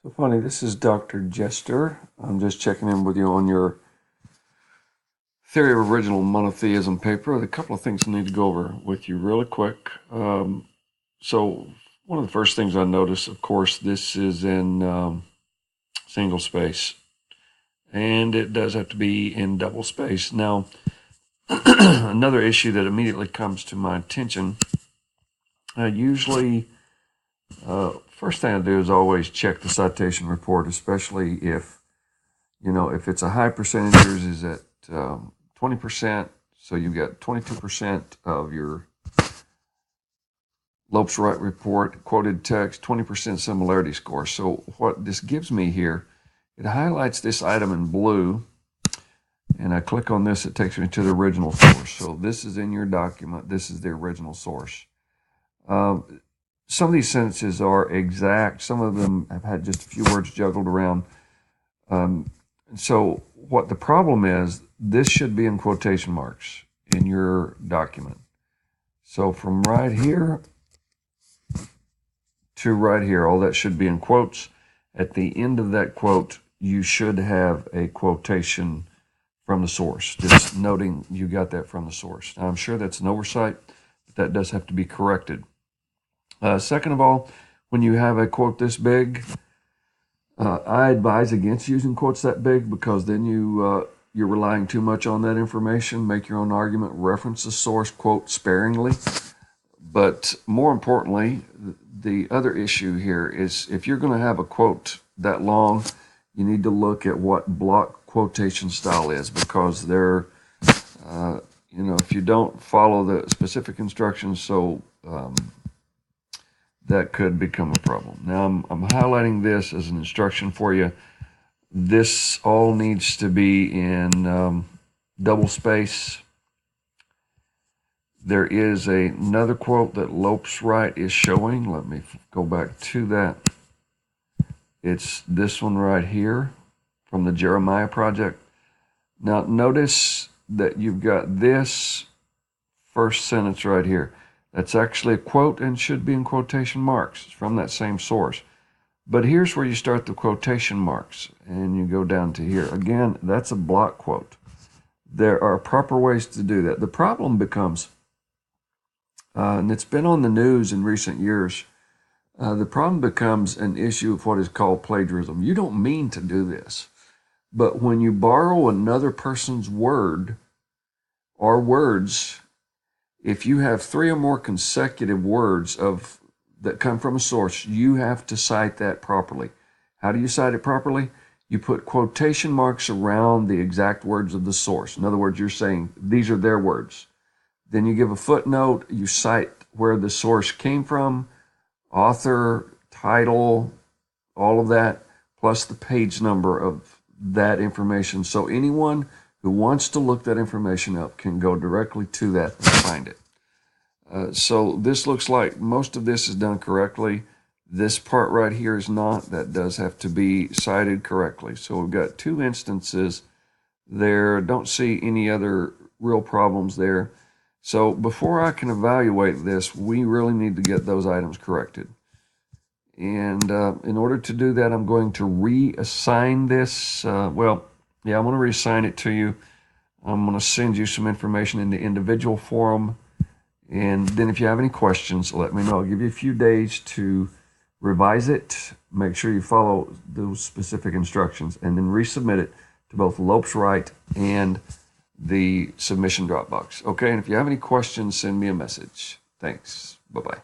So funny, this is Dr. Jester. I'm just checking in with you on your theory of original monotheism paper. A couple of things I need to go over with you really quick. So one of the first things I noticed, of course, this is in single space, and it does have to be in double space. Now, another issue that immediately comes to my attention, usually first thing I do is always check the citation report, especially if it's a high percentage, yours is at 20%, so you've got 22% of your Lopes Wright report quoted text, 20% similarity score. So what this gives me here, it highlights this item in blue, and I click on this, it takes me to the original source. So this is in your document, this is the original source. Some of these sentences are exact, some of them have had just a few words juggled around. So what the problem is, this should be in quotation marks in your document. So from right here to right here, all that should be in quotes. At the end of that quote, you should have a quotation from the source, just noting you got that from the source. Now, I'm sure that's an oversight, but that does have to be corrected. Second of all, when you have a quote this big, I advise against using quotes that big, because then you're relying too much on that information. Make your own argument, reference the source, quote sparingly. But more importantly, the other issue here is, if you're going to have a quote that long, you need to look at what block quotation style is, because they're, if you don't follow the specific instructions, so that could become a problem. Now, I'm highlighting this as an instruction for you. This all needs to be in double space. There is another quote that Lopes Wright is showing. Let me go back to that. It's this one right here from the Jeremiah Project. Now, notice that you've got this first sentence right here. That's actually a quote and should be in quotation marks. It's from that same source. But here's where you start the quotation marks, and you go down to here. Again, that's a block quote. There are proper ways to do that. The problem becomes, and it's been on the news in recent years, the problem becomes an issue of what is called plagiarism. You don't mean to do this, but when you borrow another person's word or words, if you have 3 or more consecutive words that come from a source, you have to cite that properly. How do you cite it properly? You put quotation marks around the exact words of the source. In other words, you're saying these are their words. Then you give a footnote, you cite where the source came from, author, title, all of that, plus the page number of that information. So anyone who wants to look that information up can go directly to that and find it. So this looks like most of this is done correctly. This part right here is not. That does have to be cited correctly. So we've got 2 instances there. Don't see any other real problems there. So before I can evaluate this, we really need to get those items corrected. And in order to do that, I'm going to reassign this. I'm going to reassign it to you. I'm going to send you some information in the individual forum. And then if you have any questions, let me know. I'll give you a few days to revise it. Make sure you follow those specific instructions, and then resubmit it to both Lopes Wright and the submission Dropbox. Okay, and if you have any questions, send me a message. Thanks. Bye-bye.